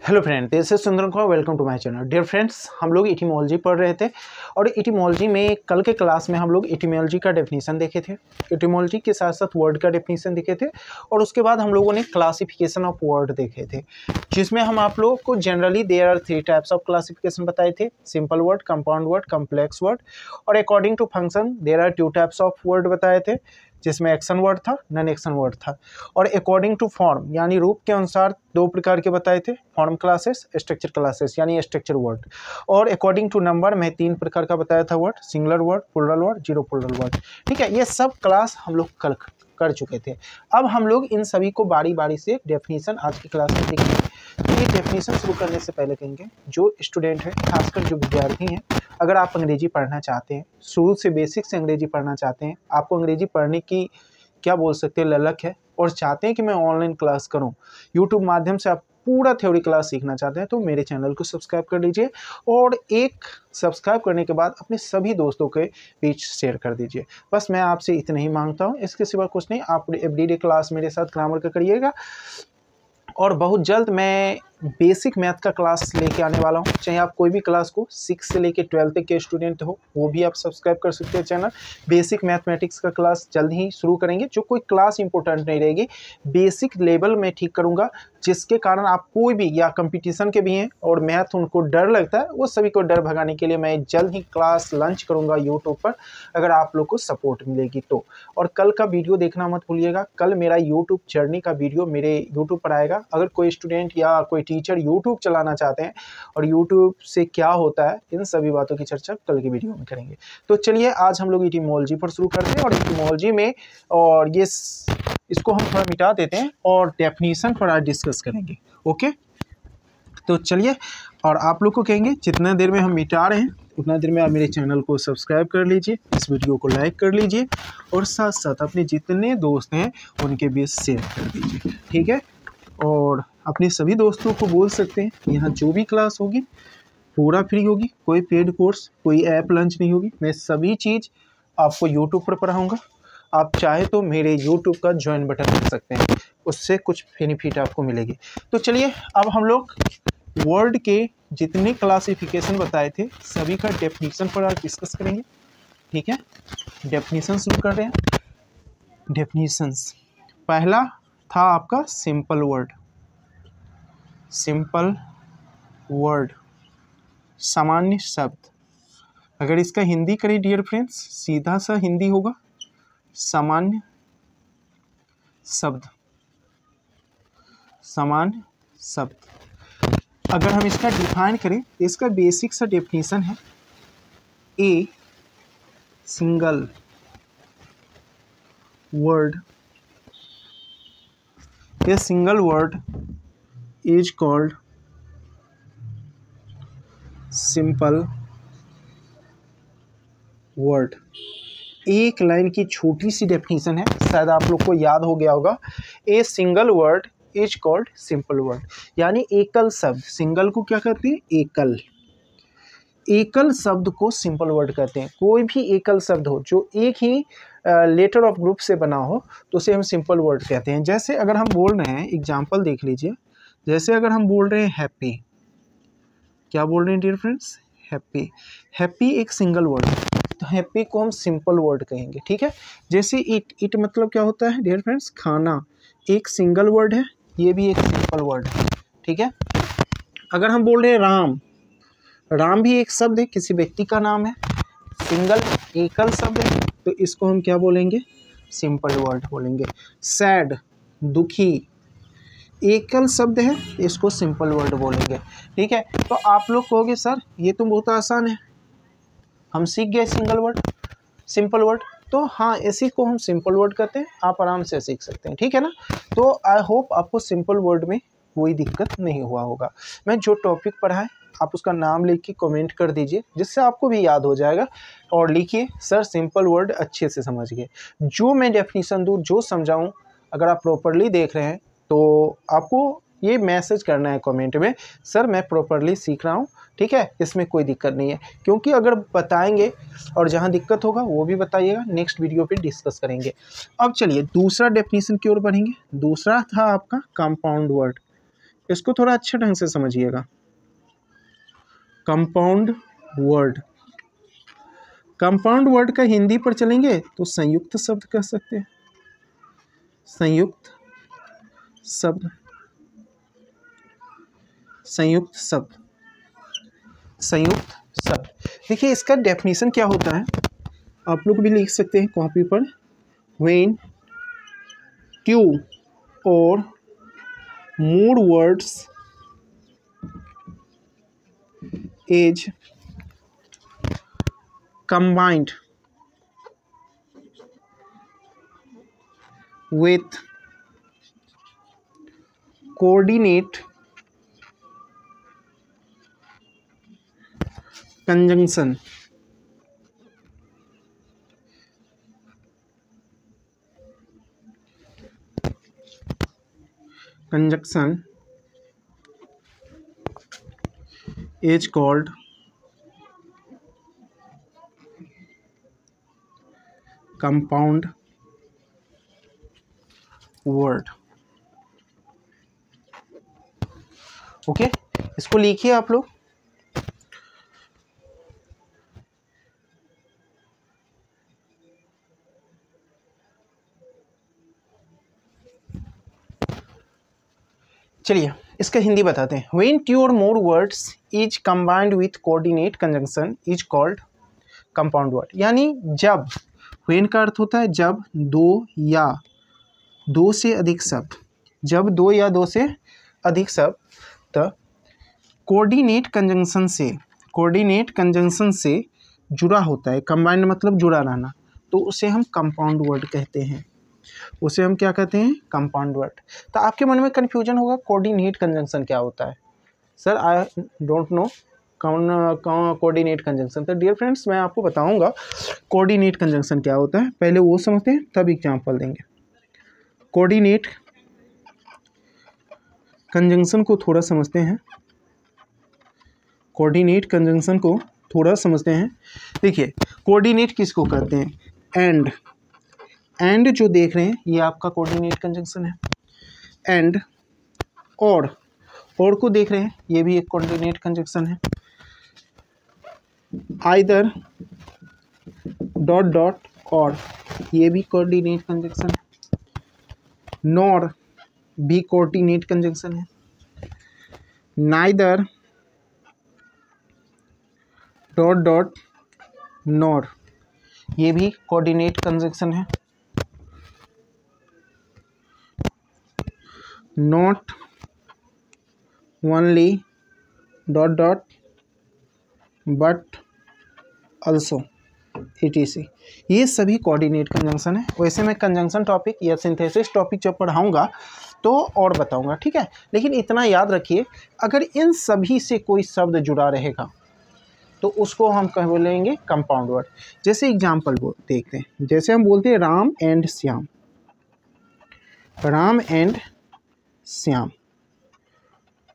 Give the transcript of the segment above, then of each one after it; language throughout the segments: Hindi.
Hello friend, this is Sundar Kumar. Welcome to my channel. Dear friends, हम लोग इटिमोलॉजी पढ़ रहे थे और इटिमोलॉजी में कल के क्लास में हम लोग इटिमोलॉजी का डेफिनेशन देखे थे। इटिमोलॉजी के साथ साथ वर्ड का डेफिनेशन देखे थे और उसके बाद हम लोगों ने क्लासिफिकेशन ऑफ वर्ड देखे थे, जिसमें हम आप लोगों को generally there are 3 types of classification बताए थे: simple word, compound word, complex word. और according to function there are 2 types of word बताए थे, जिसमें एक्शन वर्ड था, नॉन एक्शन वर्ड था। और अकॉर्डिंग टू फॉर्म यानी रूप के अनुसार 2 प्रकार के बताए थे: फॉर्म क्लासेस, स्ट्रक्चर क्लासेस यानी स्ट्रक्चर वर्ड। और अकॉर्डिंग टू नंबर में 3 प्रकार का बताया था word: singular word, plural word, zero plural word. ठीक है, ये सब क्लास हम लोग कल कर चुके थे। अब हम लोग इन सभी को बारी बारी से डेफिनेशन आज की क्लास में देखेंगे। तो ये डेफिनेशन शुरू करने से पहले कहेंगे, जो स्टूडेंट है, खासकर जो विद्यार्थी हैं, अगर आप अंग्रेजी पढ़ना चाहते हैं, शुरू से बेसिक से अंग्रेजी पढ़ना चाहते हैं, आपको अंग्रेजी पढ़ने की क्या बोल सकते हैं ललक है और चाहते हैं कि मैं ऑनलाइन क्लास करूं, यूट्यूब माध्यम से आप पूरा थ्योरी क्लास सीखना चाहते हैं, तो मेरे चैनल को सब्सक्राइब कर लीजिए और एक सब्सक्राइब करने के बाद अपने सभी दोस्तों के बीच शेयर कर दीजिए। बस मैं आपसे इतना ही मांगता हूं, इसके सिवा कुछ नहीं। आप एवरीडे क्लास मेरे साथ ग्रामर का करिएगा और बहुत जल्द मैं बेसिक मैथ का क्लास लेके आने वाला हूँ। चाहे आप कोई भी क्लास को 6 से लेके 12 तक के स्टूडेंट हो, वो भी आप सब्सक्राइब कर सकते हैं चैनल। बेसिक मैथमेटिक्स का क्लास जल्द ही शुरू करेंगे, जो कोई क्लास इंपॉर्टेंट नहीं रहेगी, बेसिक लेवल में ठीक करूँगा, जिसके कारण आप कोई भी या कंपटीशन के भी हैं और मैथ उनको डर लगता है, वो सभी को डर भगाने के लिए मैं जल्द ही क्लास लॉन्च करूँगा यूट्यूब पर, अगर आप लोग को सपोर्ट मिलेगी तो। और कल का वीडियो देखना मत भूलिएगा, कल मेरा यूट्यूब जर्नी का वीडियो मेरे यूट्यूब पर आएगा। अगर कोई स्टूडेंट या कोई टीचर यूट्यूब चलाना चाहते हैं और यूट्यूब से क्या होता है, इन सभी बातों की चर्चा कल की वीडियो में करेंगे। तो चलिए आज हम लोग इटिमोलॉजी पर शुरू करते हैं और इटिमोलॉजी में और ये इसको हम थोड़ा मिटा देते हैं और डेफिनेशन पर आज डिस्कस करेंगे। ओके, तो चलिए, और आप लोग को कहेंगे जितना देर में हम मिटा रहे हैं उतना देर में आप मेरे चैनल को सब्सक्राइब कर लीजिए, इस वीडियो को लाइक कर लीजिए और साथ साथ अपने जितने दोस्त हैं उनके बीच शेयर कर दीजिए। ठीक है, और अपने सभी दोस्तों को बोल सकते हैं यहाँ जो भी क्लास होगी पूरा फ्री होगी, कोई पेड कोर्स, कोई ऐप लॉन्च नहीं होगी। मैं सभी चीज़ आपको यूट्यूब पर पढ़ाऊँगा। आप चाहे तो मेरे यूट्यूब का ज्वाइन बटन कर सकते हैं, उससे कुछ बेनिफिट आपको मिलेगी। तो चलिए, अब हम लोग वर्ड के जितने क्लासिफिकेशन बताए थे सभी का डेफिनेशन पर आज डिस्कस करेंगे। ठीक है, डेफिनेशन शुरू कर रहे हैं। डेफिनेशंस, पहला था आपका सिंपल वर्ड। सिंपल वर्ड, सामान्य शब्द। अगर इसका हिंदी करें डियर फ्रेंड्स, सीधा सा हिंदी होगा सामान्य शब्द। सामान्य शब्द। अगर हम इसका डिफाइन करें, इसका बेसिक सा डेफिनेशन है: a single word, a single word is called simple word। एक लाइन की छोटी सी डेफिनेशन है, शायद आप लोग को याद हो गया होगा। A single word is called simple word, यानी एकल शब्द। सिंगल को क्या कहते हैं? एकल। एकल शब्द को सिंपल वर्ड कहते हैं। कोई भी एकल शब्द हो जो एक ही लेटर ऑफ ग्रुप से बना हो तो उसे हम सिंपल वर्ड कहते हैं। जैसे अगर हम बोल रहे हैं, एग्जांपल देख लीजिए, जैसे अगर हम बोल रहे हैं हैप्पी, क्या बोल रहे हैं डियर फ्रेंड्स? हैप्पी। हैप्पी एक सिंगल वर्ड है, तो हैप्पी को हम सिंपल वर्ड कहेंगे। ठीक है, जैसे इट मतलब क्या होता है डियर फ्रेंड्स? खाना, एक सिंगल वर्ड है, ये भी एक सिंपल वर्ड है। ठीक है, अगर हम बोल रहे हैं राम, राम भी एक शब्द है, किसी व्यक्ति का नाम है, सिंगल एकल शब्द है, तो इसको हम क्या बोलेंगे? सिंपल वर्ड बोलेंगे। सैड, दुखी, एकल शब्द है, इसको सिंपल वर्ड बोलेंगे। ठीक है, तो आप लोग कहोगे सर ये तो बहुत आसान है, हम सीख गए सिंगल वर्ड, सिंपल वर्ड। तो हाँ, इसी को हम सिंपल वर्ड कहते हैं, आप आराम से सीख सकते हैं। ठीक है ना, तो आई होप आपको सिंपल वर्ड में कोई दिक्कत नहीं हुआ होगा। मैं जो टॉपिक पढ़ाएं आप उसका नाम लिख के कमेंट कर दीजिए, जिससे आपको भी याद हो जाएगा। और लिखिए सर सिंपल वर्ड अच्छे से समझ गए। जो मैं डेफिनेशन दूँ, जो समझाऊँ, अगर आप प्रॉपरली देख रहे हैं तो आपको ये मैसेज करना है कमेंट में, सर मैं प्रॉपरली सीख रहा हूँ। ठीक है, इसमें कोई दिक्कत नहीं है, क्योंकि अगर बताएंगे और जहाँ दिक्कत होगा वो भी बताइएगा, नेक्स्ट वीडियो पे डिस्कस करेंगे। अब चलिए दूसरा डेफिनेशन की ओर बढ़ेंगे। दूसरा था आपका कंपाउंड वर्ड। इसको थोड़ा अच्छे ढंग से समझिएगा। कंपाउंड वर्ड, कंपाउंड वर्ड का हिंदी पर चलेंगे तो संयुक्त शब्द कह सकते हैं, संयुक्त शब्द, संयुक्त शब्द, संयुक्त शब्द। देखिए इसका डेफिनेशन क्या होता है, आप लोग भी लिख सकते हैं कॉपी पर। When two or more words is combined with coordinate conjunction, conjunction is called compound word। Okay, इसको लिखिए आप लोग। चलिए इसका हिंदी बताते हैं। When two or more words is combined with coordinate conjunction is called compound word। यानी जब, when का अर्थ होता है जब दो या दो से अधिक शब्द, जब दो या दो से अधिक शब्द कोऑर्डिनेट कंजंक्शन से, कोऑर्डिनेट कंजंक्शन से जुड़ा होता है, कंबाइंड मतलब जुड़ा रहना, तो उसे हम कंपाउंड वर्ड कहते हैं, उसे हम क्या कहते हैं, कंपाउंड वर्ड। तो आपके मन में कन्फ्यूजन होगा कोऑर्डिनेट कंजंक्शन क्या होता है, सर आई डोंट नो कौन कोऑर्डिनेट कंजंक्शन। तो डियर फ्रेंड्स मैं आपको बताऊंगा कोऑर्डिनेट कंजंक्शन क्या होता है, पहले वो समझते हैं तब एग्जांपल देंगे। कोऑर्डिनेट कंजंक्शन को थोड़ा समझते हैं, कोऑर्डिनेट कंजंक्शन को थोड़ा समझते हैं। देखिए कोऑर्डिनेट किसको कहते हैं, एंड, एंड जो देख रहे हैं ये आपका कोऑर्डिनेट कंजंक्शन है, एंड और को देख रहे हैं ये भी एक कोऑर्डिनेट कंजंक्शन है। आइदर डॉट डॉट और ये भी कोऑर्डिनेट कंजंक्शन है, नॉर भी कोऑर्डिनेट कंजंक्शन है, नाइदर डॉट डॉट नॉर ये भी कोऑर्डिनेट कंजंक्शन है, not only dot dot but also etc, ये सभी कोऑर्डिनेट कंजंक्शन है। वैसे मैं कंजंक्शन टॉपिक या सिंथेसिस टॉपिक जब पढ़ाऊंगा तो और बताऊंगा, ठीक है। लेकिन इतना याद रखिए अगर इन सभी से कोई शब्द जुड़ा रहेगा तो उसको हम कह बोलेंगे कंपाउंड वर्ड। जैसे एग्जाम्पल देखते हैं, जैसे हम बोलते हैं राम एंड श्याम, राम एंड श्याम,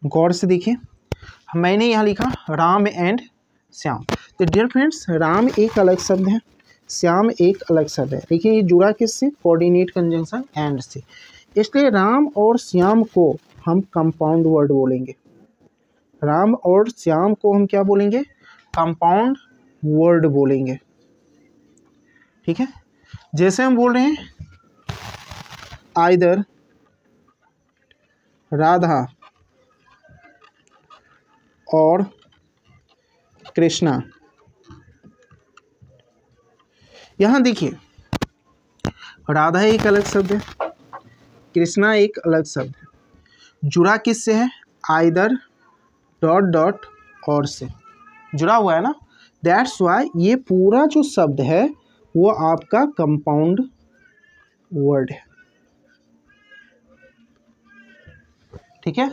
गौर से देखिए मैंने यहाँ लिखा राम एंड श्याम। तो डियर फ्रेंड्स राम एक अलग शब्द है, श्याम एक अलग शब्द है, देखिए ये जुड़ा किससे, कोऑर्डिनेट कंजंक्शन एंड से, इसलिए राम और श्याम को हम कंपाउंड वर्ड बोलेंगे, राम और श्याम को हम क्या बोलेंगे, कंपाउंड वर्ड बोलेंगे, ठीक है। जैसे हम बोल रहे हैं आइदर राधा और कृष्णा, यहाँ देखिए राधा एक अलग शब्द है, कृष्णा एक अलग शब्द है, जुड़ा किससे है, आइदर डॉट डॉट और से जुड़ा हुआ है ना, दैट्स वाई ये पूरा जो शब्द है वो आपका कंपाउंड वर्ड है, ठीक है।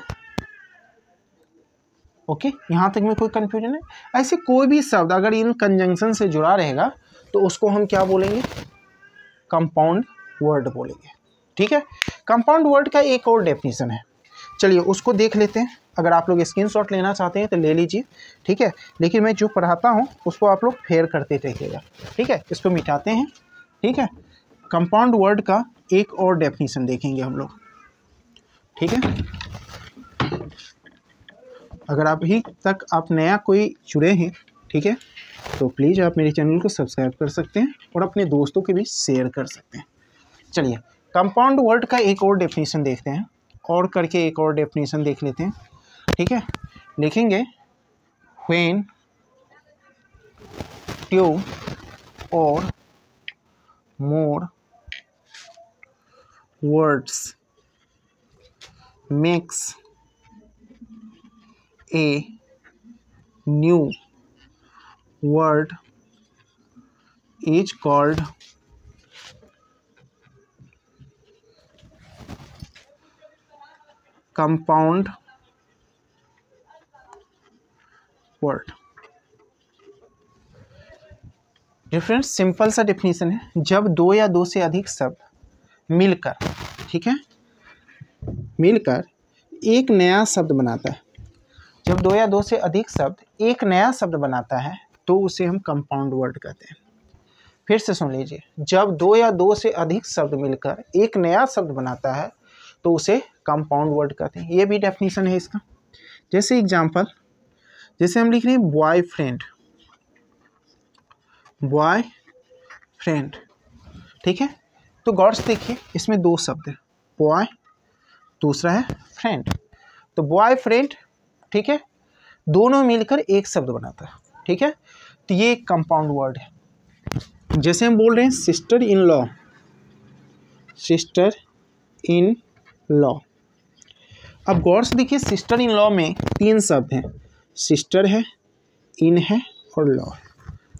ओके यहाँ तक में कोई कंफ्यूजन है। ऐसे कोई भी शब्द अगर इन कंजंक्शन से जुड़ा रहेगा तो उसको हम क्या बोलेंगे, कंपाउंड वर्ड बोलेंगे, ठीक है। कंपाउंड वर्ड का एक और डेफिनेशन है, चलिए उसको देख लेते हैं। अगर आप लोग स्क्रीनशॉट लेना चाहते हैं तो ले लीजिए, ठीक है। लेकिन मैं जो पढ़ाता हूँ उसको आप लोग फेयर करते रहिएगा, ठीक है। इसको मिटाते हैं, ठीक है। कंपाउंड वर्ड का एक और डेफिनेशन देखेंगे हम लोग, ठीक है। अगर आप ही तक आप नया कोई जुड़े हैं, ठीक है, तो प्लीज़ आप मेरे चैनल को सब्सक्राइब कर सकते हैं और अपने दोस्तों के बीच शेयर कर सकते हैं। चलिए कंपाउंड वर्ड का एक और डेफिनेशन देखते हैं, और करके एक और डेफिनेशन देख लेते हैं, ठीक है। लिखेंगे when two or more words makes a new word is called compound word. Difference simple सा डेफिनेशन है, जब दो या दो से अधिक शब्द मिलकर, ठीक है, मिलकर एक नया शब्द बनाता है, जब दो या दो से अधिक शब्द एक नया शब्द बनाता है तो उसे हम कंपाउंड वर्ड कहते हैं। फिर से सुन लीजिए, जब दो या दो से अधिक शब्द मिलकर एक नया शब्द बनाता है तो उसे कंपाउंड वर्ड कहते हैं। ये भी डेफिनेशन है इसका। जैसे एग्जांपल, जैसे हम लिख रहे हैं बॉयफ्रेंड, बॉयफ्रेंड, ठीक है, तो गौर से देखिए इसमें दो शब्द है, बॉय, दूसरा है फ्रेंड, तो बॉयफ्रेंड, ठीक है, दोनों मिलकर एक शब्द बनाता है, ठीक है, तो ये एक कंपाउंड वर्ड है। जैसे हम बोल रहे हैं sister in law, sister in law, अब गौर से देखिए सिस्टर इन लॉ में तीन शब्द हैं, सिस्टर है, इन है और लॉ,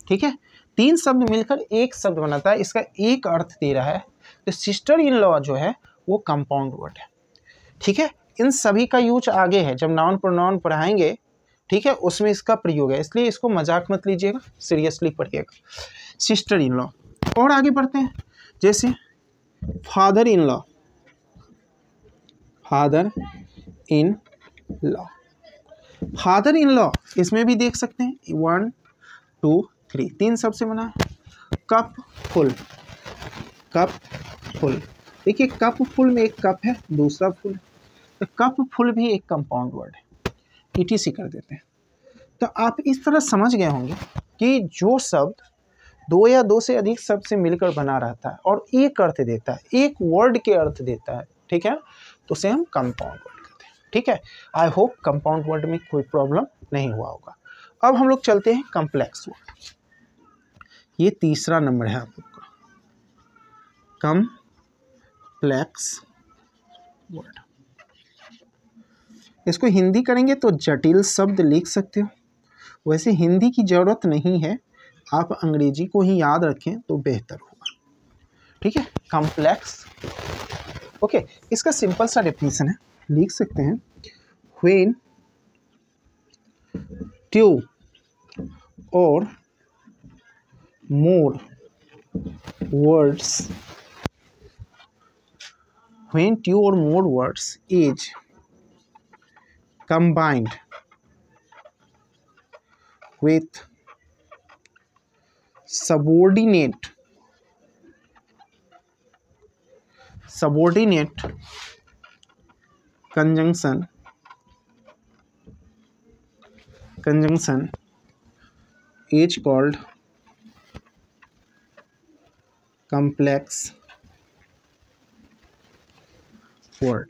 ठीक है, तीन शब्द मिलकर एक शब्द बनाता है, इसका एक अर्थ दे रहा है, तो सिस्टर इन लॉ जो है वो कंपाउंड वर्ड है, ठीक है। इन सभी का यूज आगे है, जब नाउन प्रोनाउन पढ़ाएंगे, ठीक है, उसमें इसका प्रयोग है, इसलिए इसको मजाक मत लीजिएगा, सीरियसली पढ़िएगा। सिस्टर इन लॉ, और आगे बढ़ते हैं, जैसे father in law, father in law, father in law, इसमें भी देख सकते हैं 1 2 3 तीन शब्द से बना है। कप फुल, कप फुल, देखिए कप फुल में एक कप है, दूसरा फुल है, तो कप फुल भी एक कंपाउंड वर्ड है, ETC कर देते हैं। तो आप इस तरह समझ गए होंगे कि जो शब्द दो या दो से अधिक शब्द से मिलकर बना रहता है और एक अर्थ देता है, एक वर्ड के अर्थ देता है, ठीक है, तो उसे हम कंपाउंड वर्ड कहते हैं, ठीक है। आई होप कंपाउंड वर्ड में कोई प्रॉब्लम नहीं हुआ होगा। अब हम लोग चलते हैं कॉम्प्लेक्स वर्ड, ये तीसरा नंबर है आप लोग का, कॉम्प्लेक्स वर्ड। इसको हिंदी करेंगे तो जटिल शब्द लिख सकते हो, वैसे हिंदी की ज़रूरत नहीं है, आप अंग्रेजी को ही याद रखें तो बेहतर होगा, ठीक है। कॉम्प्लेक्स, ओके, इसका सिंपल सा डेफिनेशन है, लिख सकते हैं when two or more words, when two or more words is combined with subordinate conjunction is called complex word,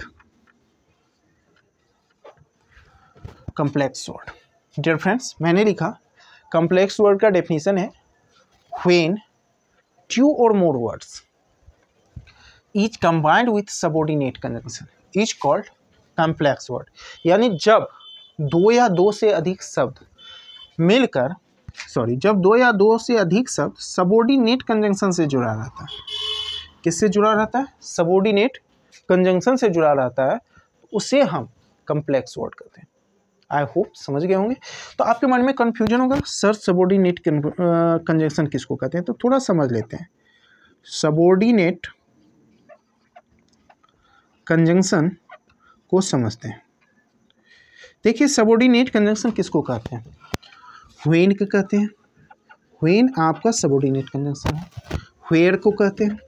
complex word. Dear friends, मैंने लिखा कॉम्प्लेक्स वर्ड का डेफिनेशन है when two or more words is combined with subordinate conjunction is called complex word, यानी जब दो या दो से अधिक शब्द मिलकर, जब दो या दो से अधिक शब्द सबऑर्डिनेट कंजंक्शन से जुड़ा रहता है, किससे जुड़ा रहता है, सबऑर्डिनेट कंजंक्शन से जुड़ा रहता है, उसे हम कॉम्प्लेक्स वर्ड कहते हैं। आई होप समझ गए होंगे। तो आपके मन में कन्फ्यूजन होगा, सर सबऑर्डिनेट कंजंक्शन किसको कहते हैं, तो थोड़ा समझ लेते हैं। सबऑर्डिनेट कंजंक्शन को समझते हैं। देखिए सबऑर्डिनेट कंजंक्शन किसको कहते हैं, व्हेन को कहते हैं, व्हेन आपका सबऑर्डिनेट कंजंक्शन है। व्हेयर को कहते हैं,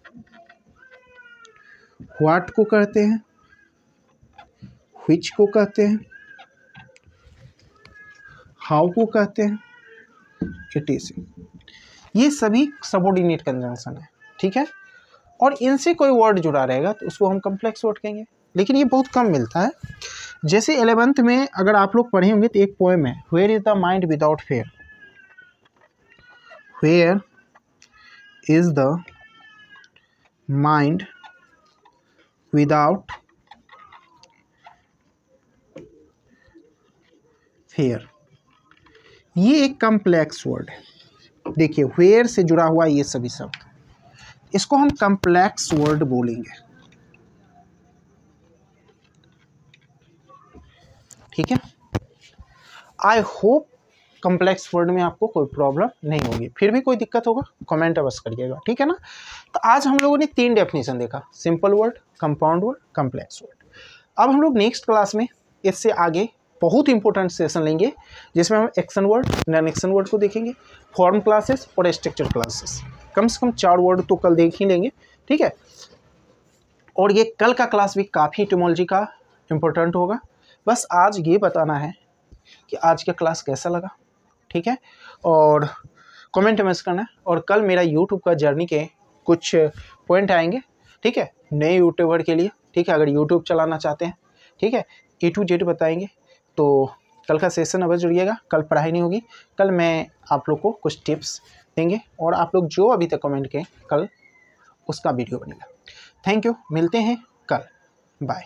व्हाट को कहते हैं, व्हिच को कहते हैं, हाउ को कहते हैं, etc। ये सभी सबऑर्डिनेट कंजंक्शन है, ठीक है। और इनसे कोई वर्ड जुड़ा रहेगा तो उसको हम कॉम्प्लेक्स वर्ड कहेंगे, लेकिन ये बहुत कम मिलता है। जैसे 11th में अगर आप लोग पढ़े होंगे तो एक पोएम है, where is the mind without fear, where is the mind without fear. ये एक कॉम्प्लेक्स वर्ड है। देखिए वेयर से जुड़ा हुआ ये सभी शब्द, इसको हम कॉम्प्लेक्स वर्ड बोलेंगे, ठीक है। आई होप कॉम्प्लेक्स वर्ड में आपको कोई प्रॉब्लम नहीं होगी, फिर भी कोई दिक्कत होगा कमेंट अवश्य करिएगा, ठीक है ना। तो आज हम लोगों ने 3 डेफिनेशन देखा, simple word, compound word, complex word. अब हम लोग नेक्स्ट क्लास में इससे आगे बहुत इंपॉर्टेंट सेशन लेंगे, जिसमें हम action word, non action word को देखेंगे, फॉर्म क्लासेस और स्ट्रक्चर क्लासेस। कम से कम 4 वर्ड तो कल देख ही लेंगे, ठीक है। और ये कल का क्लास भी काफ़ी इटिमोलॉजी का इम्पोर्टेंट होगा। बस आज ये बताना है कि आज का क्लास कैसा लगा, ठीक है, और कमेंट में करना है। और कल मेरा यूट्यूब का जर्नी के कुछ पॉइंट आएंगे, ठीक है, नए यूट्यूबर के लिए, ठीक है, अगर यूट्यूब चलाना चाहते हैं, ठीक है, A to Z बताएंगे। तो कल का सेशन अवश्य जुड़िएगा, कल पढ़ाई नहीं होगी, कल मैं आप लोग को कुछ टिप्स देंगे और आप लोग जो अभी तक कमेंट किए कल उसका वीडियो बनेगा। थैंक यू, मिलते हैं कल, बाय।